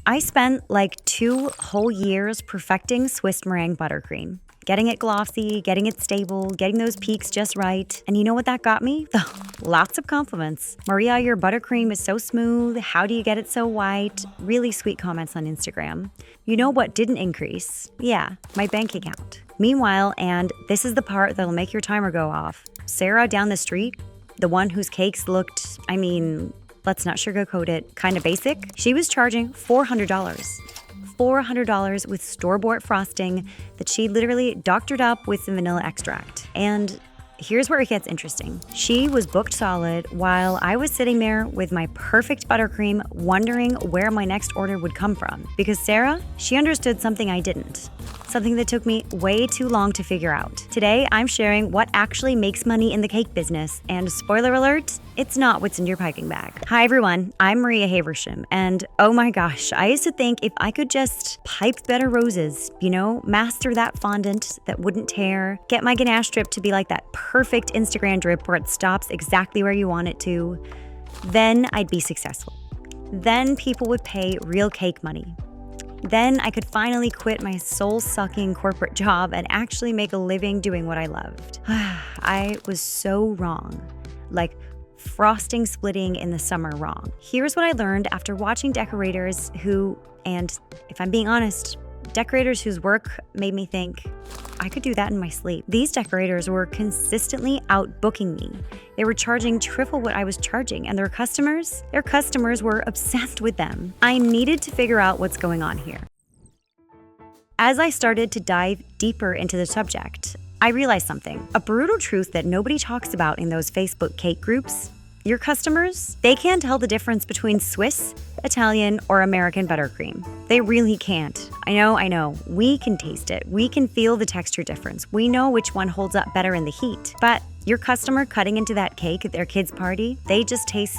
I spent like 2 whole years perfecting Swiss meringue buttercream. Getting it glossy, getting it stable, getting those peaks just right. And you know what that got me? Lots of compliments. Maria, your buttercream is so smooth. How do you get it so white? Really sweet comments on Instagram. You know what didn't increase? Yeah, my bank account. Meanwhile, and this is the part that'll make your timer go off, Sarah down the street, the one whose cakes looked, let's not sugarcoat it, kind of basic, she was charging $400. $400 with store-bought frosting that she literally doctored up with some vanilla extract. And here's where it gets interesting. She was booked solid while I was sitting there with my perfect buttercream wondering where my next order would come from. Because Sarah, she understood something I didn't. Something that took me way too long to figure out. Today, I'm sharing what actually makes money in the cake business, and spoiler alert, it's not what's in your piping bag. Hi everyone, I'm Maria Haversham, and oh my gosh, I used to think if I could just pipe better roses, master that fondant that wouldn't tear, get my ganache drip to be like that perfect Instagram drip where it stops exactly where you want it to, then I'd be successful. Then people would pay real cake money. Then I could finally quit my soul-sucking corporate job and actually make a living doing what I loved. I was so wrong. Like frosting splitting in the summer wrong. Here's what I learned after watching decorators who, and if I'm being honest, decorators whose work made me think, I could do that in my sleep. These decorators were consistently outbooking me. They were charging triple what I was charging, and their customers were obsessed with them. I needed to figure out what's going on here. As I started to dive deeper into the subject, I realized something, a brutal truth that nobody talks about in those Facebook cake groups. Your customers, they can't tell the difference between Swiss, Italian, or American buttercream. They really can't. I know. We can taste it. We can feel the texture difference. We know which one holds up better in the heat. But your customer cutting into that cake at their kid's party, they just taste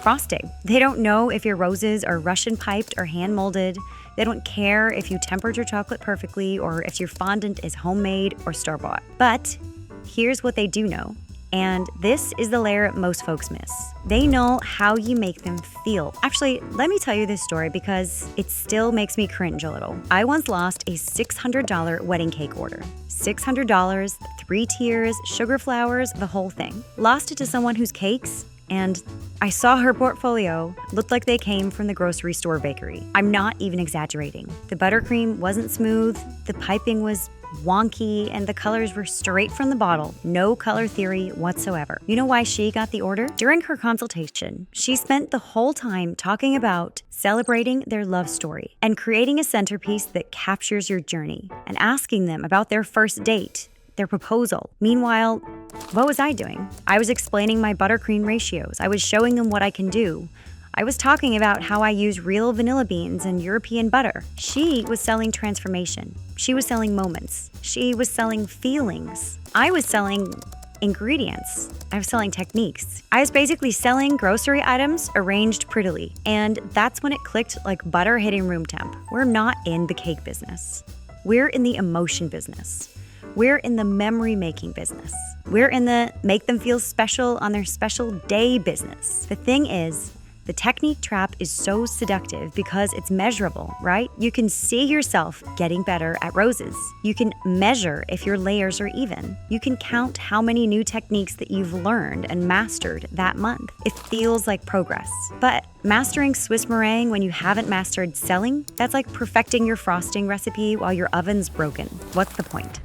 frosting. They don't know if your roses are Russian piped or hand molded. They don't care if you tempered your chocolate perfectly or if your fondant is homemade or store-bought. But here's what they do know. And this is the layer most folks miss. They know how you make them feel. Actually, let me tell you this story because it still makes me cringe a little. I once lost a $600 wedding cake order. $600, 3 tiers, sugar flowers, the whole thing. Lost it to someone whose cakes, and I saw her portfolio, looked like they came from the grocery store bakery. I'm not even exaggerating. The buttercream wasn't smooth, the piping was wonky, and the colors were straight from the bottle. No color theory whatsoever. You know why she got the order? During her consultation, she spent the whole time talking about celebrating their love story and creating a centerpiece that captures your journey and asking them about their first date, their proposal. Meanwhile, what was I doing? I was explaining my buttercream ratios. I was showing them what I can do. I was talking about how I use real vanilla beans and European butter. She was selling transformation. She was selling moments. She was selling feelings. I was selling ingredients. I was selling techniques. I was basically selling grocery items arranged prettily. And that's when it clicked like butter hitting room temp. We're not in the cake business. We're in the emotion business. We're in the memory-making business. We're in the make them feel special on their special day business. The thing is, the technique trap is so seductive because it's measurable, right? You can see yourself getting better at roses. You can measure if your layers are even. You can count how many new techniques that you've learned and mastered that month. It feels like progress. But mastering Swiss meringue when you haven't mastered selling, that's like perfecting your frosting recipe while your oven's broken. What's the point?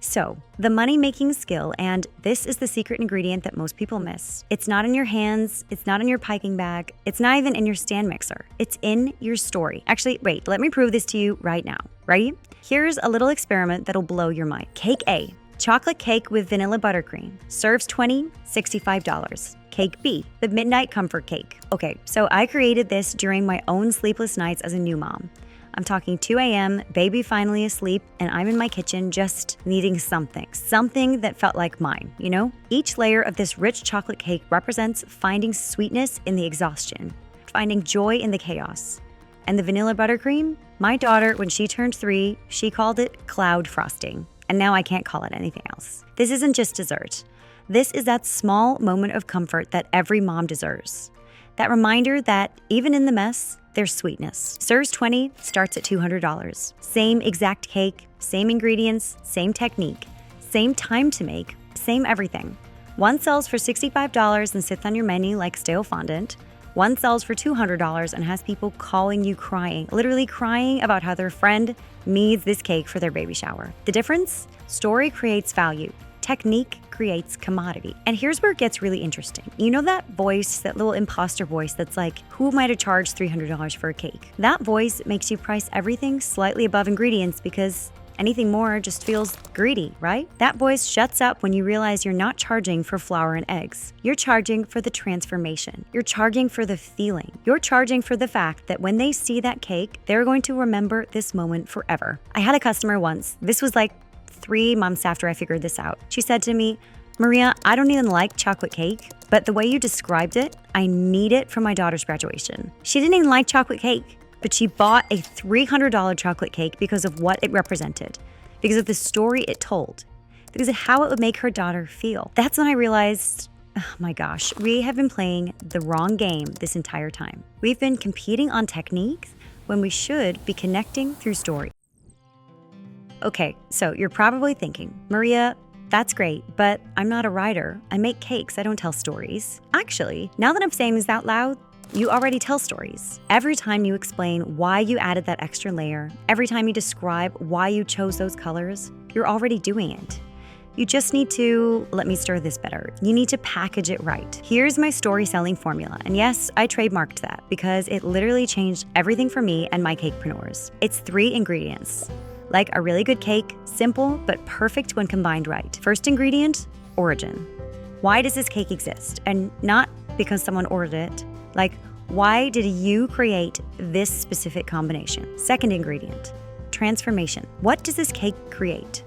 So, the money-making skill, and this is the secret ingredient that most people miss. It's not in your hands, it's not in your piping bag, it's not even in your stand mixer. It's in your story. Actually, wait, let me prove this to you right now. Ready? Here's a little experiment that'll blow your mind. Cake A, chocolate cake with vanilla buttercream. Serves 20, $65. Cake B, the midnight comfort cake. Okay, so I created this during my own sleepless nights as a new mom. I'm talking 2 a.m., baby finally asleep, and I'm in my kitchen just needing something that felt like mine, you know? Each layer of this rich chocolate cake represents finding sweetness in the exhaustion, finding joy in the chaos. And the vanilla buttercream? My daughter, when she turned 3, she called it cloud frosting, and now I can't call it anything else. This isn't just dessert. This is that small moment of comfort that every mom deserves. That reminder that even in the mess, their sweetness. Serves 20 starts at $200. Same exact cake, same ingredients, same technique, same time to make, same everything. One sells for $65 and sits on your menu like stale fondant. One sells for $200 and has people calling you crying, literally crying about how their friend needs this cake for their baby shower. The difference? Story creates value. Technique creates commodity. And here's where it gets really interesting. You know that voice, that little imposter voice that's like, who might have charged $300 for a cake? That voice makes you price everything slightly above ingredients because anything more just feels greedy, right? That voice shuts up when you realize you're not charging for flour and eggs. You're charging for the transformation. You're charging for the feeling. You're charging for the fact that when they see that cake, they're going to remember this moment forever. I had a customer once. This was like 3 months after I figured this out. She said to me, Maria, I don't even like chocolate cake, but the way you described it, I need it for my daughter's graduation. She didn't even like chocolate cake, but she bought a $300 chocolate cake because of what it represented, because of the story it told, because of how it would make her daughter feel. That's when I realized, oh my gosh, we have been playing the wrong game this entire time. We've been competing on techniques when we should be connecting through story. Okay, so you're probably thinking, Maria, that's great, but I'm not a writer. I make cakes, I don't tell stories. Actually, now that I'm saying this out loud, you already tell stories. Every time you explain why you added that extra layer, every time you describe why you chose those colors, you're already doing it. You just need to, let me stir this better. You need to package it right. Here's my story selling formula. And yes, I trademarked that because it literally changed everything for me and my cakepreneurs. It's 3 ingredients. Like a really good cake, simple but perfect when combined right. First ingredient, origin. Why does this cake exist? And not because someone ordered it. Like, why did you create this specific combination? Second ingredient, transformation. What does this cake create?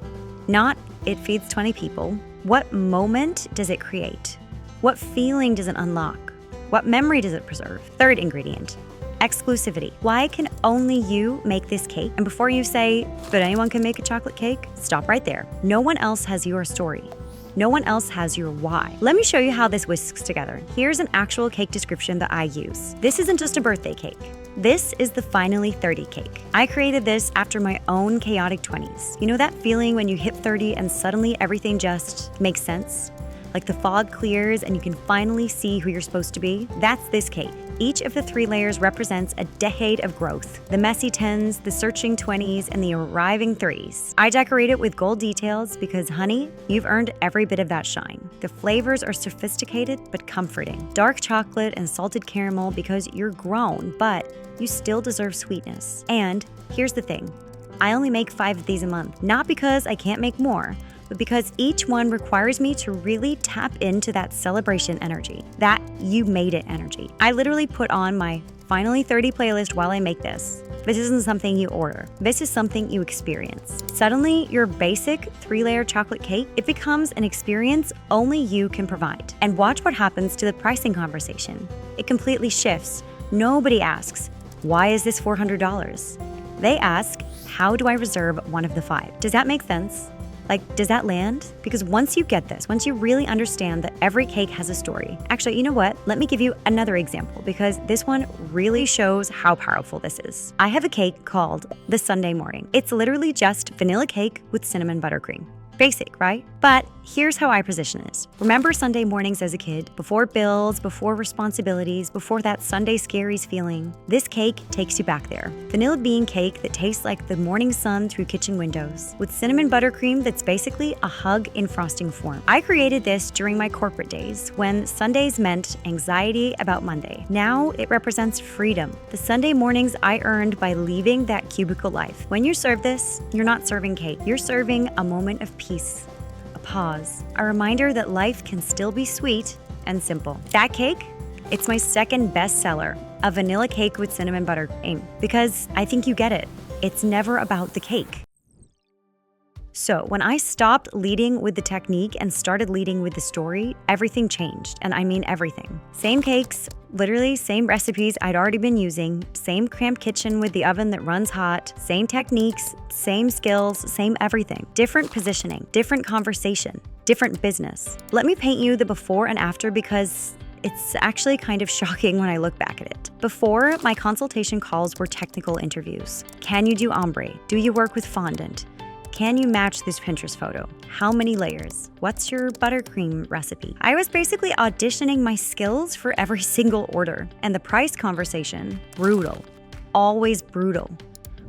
Not, it feeds 20 people. What moment does it create? What feeling does it unlock? What memory does it preserve? Third ingredient, exclusivity. Why can only you make this cake? And before you say, but anyone can make a chocolate cake, stop right there. No one else has your story. No one else has your why. Let me show you how this whisks together. Here's an actual cake description that I use. This isn't just a birthday cake. This is the Finally 30 cake. I created this after my own chaotic 20s. You know that feeling when you hit 30 and suddenly everything just makes sense? Like the fog clears and you can finally see who you're supposed to be? That's this cake. Each of the 3 layers represents a decade of growth. The messy 10s, the searching 20s, and the arriving 30s. I decorate it with gold details because, honey, you've earned every bit of that shine. The flavors are sophisticated but comforting. Dark chocolate and salted caramel because you're grown, but you still deserve sweetness. And here's the thing. I only make 5 of these a month. Not because I can't make more, but because each one requires me to really tap into that celebration energy, that you made it energy. I literally put on my Finally 30 playlist while I make this. This isn't something you order. This is something you experience. Suddenly, your basic 3-layer chocolate cake, it becomes an experience only you can provide. And watch what happens to the pricing conversation. It completely shifts. Nobody asks, why is this $400? They ask, how do I reserve one of the 5? Does that make sense? Like, does that land? Because once you get this, once you really understand that every cake has a story. Actually, you know what? Let me give you another example because this one really shows how powerful this is. I have a cake called the Sunday Morning. It's literally just vanilla cake with cinnamon buttercream. Basic, right? But here's how I position it. Remember Sunday mornings as a kid? Before bills, before responsibilities, before that Sunday scaries feeling. This cake takes you back there. Vanilla bean cake that tastes like the morning sun through kitchen windows, with cinnamon buttercream that's basically a hug in frosting form. I created this during my corporate days when Sundays meant anxiety about Monday. Now it represents freedom. The Sunday mornings I earned by leaving that cubicle life. When you serve this, you're not serving cake. You're serving a moment of peace, a pause, a reminder that life can still be sweet and simple. That cake, it's my second bestseller, a vanilla cake with cinnamon buttercream, because I think you get it. It's never about the cake. So when I stopped leading with the technique and started leading with the story, everything changed, and I mean everything. Same cakes, literally same recipes I'd already been using, same cramped kitchen with the oven that runs hot, same techniques, same skills, same everything. Different positioning, different conversation, different business. Let me paint you the before and after because it's actually kind of shocking when I look back at it. Before, my consultation calls were technical interviews. Can you do ombre? Do you work with fondant? Can you match this Pinterest photo? How many layers? What's your buttercream recipe? I was basically auditioning my skills for every single order. And the price conversation, brutal. Always brutal.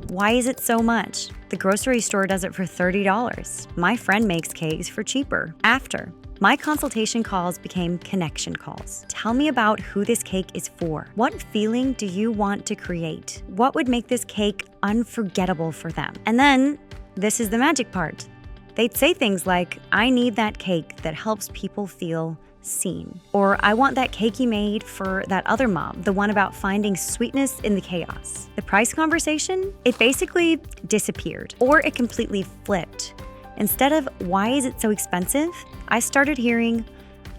Why is it so much? The grocery store does it for $30. My friend makes cakes for cheaper. After, my consultation calls became connection calls. Tell me about who this cake is for. What feeling do you want to create? What would make this cake unforgettable for them? And then, this is the magic part. They'd say things like, I need that cake that helps people feel seen. Or I want that cake you made for that other mom, the one about finding sweetness in the chaos. The price conversation, it basically disappeared, or it completely flipped. Instead of, why is it so expensive? I started hearing,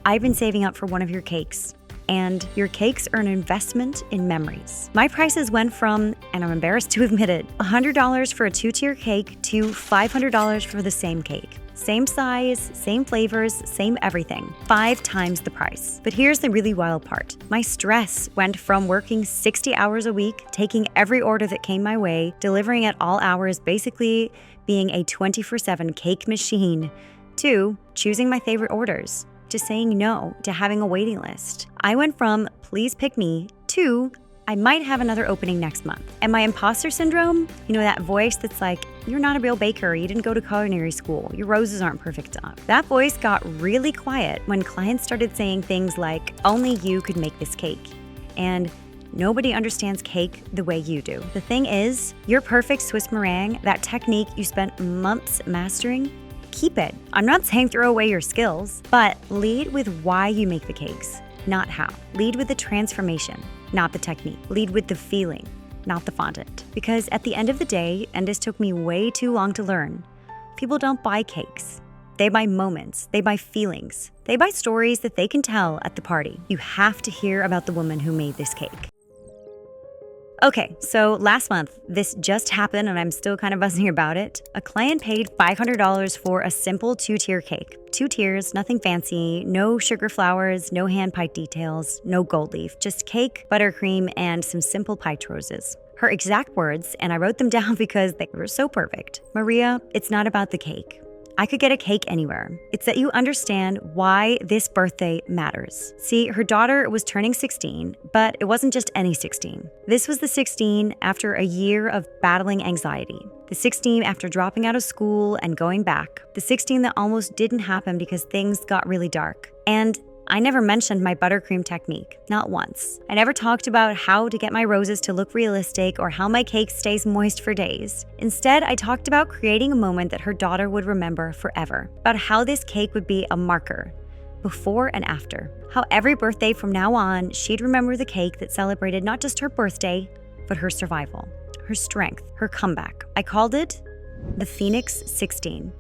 I've been saving up for one of your cakes. And your cakes are an investment in memories. My prices went from, and I'm embarrassed to admit it, $100 for a 2-tier cake to $500 for the same cake. Same size, same flavors, same everything. 5 times the price. But here's the really wild part. My stress went from working 60 hours a week, taking every order that came my way, delivering at all hours, basically being a 24/7 cake machine, to choosing my favorite orders, to saying no, to having a waiting list. I went from, please pick me, to, I might have another opening next month. And my imposter syndrome, that voice that's like, you're not a real baker, you didn't go to culinary school, your roses aren't perfect enough. That voice got really quiet when clients started saying things like, only you could make this cake. And nobody understands cake the way you do. The thing is, your perfect Swiss meringue, that technique you spent months mastering, keep it. I'm not saying throw away your skills, but lead with why you make the cakes, not how. Lead with the transformation, not the technique. Lead with the feeling, not the fondant. Because at the end of the day, and this took me way too long to learn, people don't buy cakes. They buy moments, they buy feelings, they buy stories that they can tell at the party. You have to hear about the woman who made this cake. Okay, so last month, this just happened and I'm still kind of buzzing about it. A client paid $500 for a simple 2-tier cake. 2 tiers, nothing fancy, no sugar flowers, no hand pipe details, no gold leaf, just cake, buttercream, and some simple piped roses. Her exact words, and I wrote them down because they were so perfect. Maria, it's not about the cake. I could get a cake anywhere. It's that you understand why this birthday matters. See, her daughter was turning 16, but it wasn't just any 16. This was the 16 after a year of battling anxiety. The 16 after dropping out of school and going back. The 16 that almost didn't happen because things got really dark. And I never mentioned my buttercream technique, not once. I never talked about how to get my roses to look realistic or how my cake stays moist for days. Instead, I talked about creating a moment that her daughter would remember forever, about how this cake would be a marker, before and after. How every birthday from now on, she'd remember the cake that celebrated not just her birthday, but her survival, her strength, her comeback. I called it the Phoenix 16.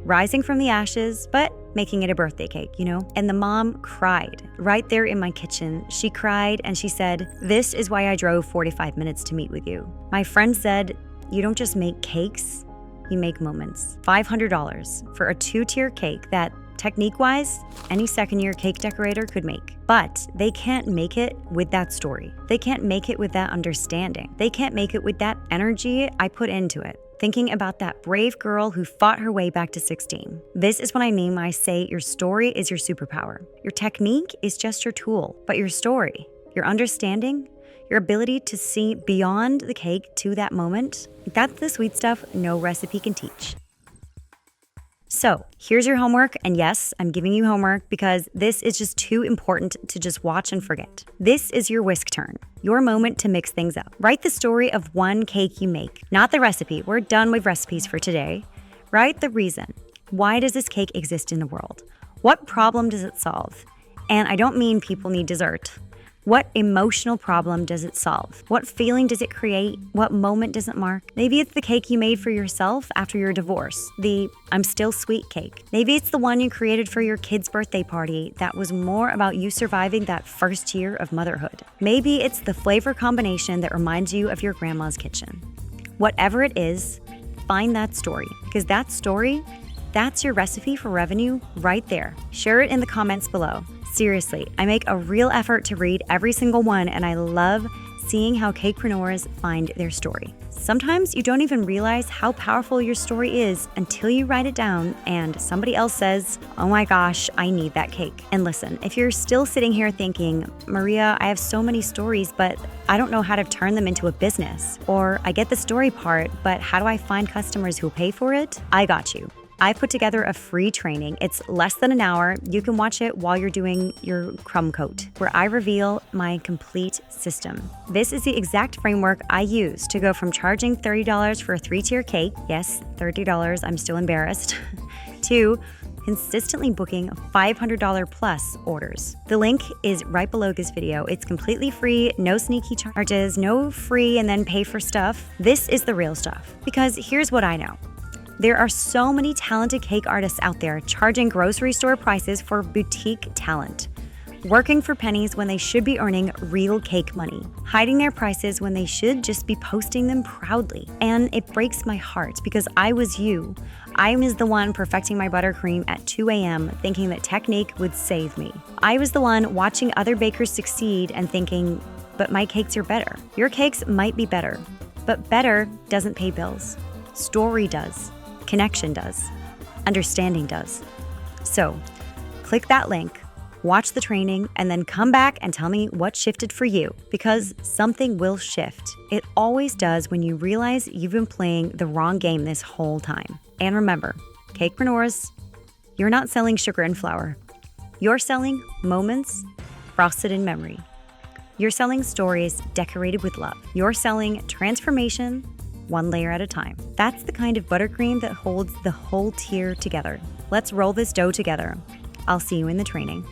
Rising from the ashes, but making it a birthday cake, And the mom cried right there in my kitchen. She cried and she said, this is why I drove 45 minutes to meet with you. My friend said, you don't just make cakes, you make moments. $500 for a 2-tier cake that, technique-wise, any second-year cake decorator could make. But they can't make it with that story. They can't make it with that understanding. They can't make it with that energy I put into it. Thinking about that brave girl who fought her way back to 16. This is what I mean when I say your story is your superpower. Your technique is just your tool, but your story, your understanding, your ability to see beyond the cake to that moment, that's the sweet stuff no recipe can teach. So here's your homework, and yes, I'm giving you homework because this is just too important to just watch and forget. This is your whisk turn, your moment to mix things up. Write the story of one cake you make, not the recipe. We're done with recipes for today. Write the reason. Why does this cake exist in the world? What problem does it solve? And I don't mean people need dessert. What emotional problem does it solve? What feeling does it create? What moment does it mark? Maybe it's the cake you made for yourself after your divorce, the I'm still sweet cake. Maybe it's the one you created for your kid's birthday party that was more about you surviving that first year of motherhood. Maybe it's the flavor combination that reminds you of your grandma's kitchen. Whatever it is, find that story, because that story, that's your recipe for revenue right there. Share it in the comments below. Seriously, I make a real effort to read every single one, and I love seeing how cakepreneurs find their story. Sometimes you don't even realize how powerful your story is until you write it down and somebody else says, "Oh my gosh, I need that cake." And listen, if you're still sitting here thinking, "Maria, I have so many stories, but I don't know how to turn them into a business," or "I get the story part, but how do I find customers who pay for it?" I got you. I put together a free training. It's less than an hour. You can watch it while you're doing your crumb coat, where I reveal my complete system. This is the exact framework I use to go from charging $30 for a 3-tier cake, yes, $30, I'm still embarrassed, to consistently booking $500 plus orders. The link is right below this video. It's completely free, no sneaky charges, no free and then pay for stuff. This is the real stuff. Because here's what I know. There are so many talented cake artists out there charging grocery store prices for boutique talent, working for pennies when they should be earning real cake money, hiding their prices when they should just be posting them proudly. And it breaks my heart because I was you. I was the one perfecting my buttercream at 2 a.m. thinking that technique would save me. I was the one watching other bakers succeed and thinking, but my cakes are better. Your cakes might be better, but better doesn't pay bills. Story does. Connection does. Understanding does. So, click that link, watch the training, and then come back and tell me what shifted for you, because something will shift. It always does when you realize you've been playing the wrong game this whole time. And remember, cakepreneurs, you're not selling sugar and flour. You're selling moments frosted in memory. You're selling stories decorated with love. You're selling transformation one layer at a time. That's the kind of buttercream that holds the whole tier together. Let's roll this dough together. I'll see you in the training.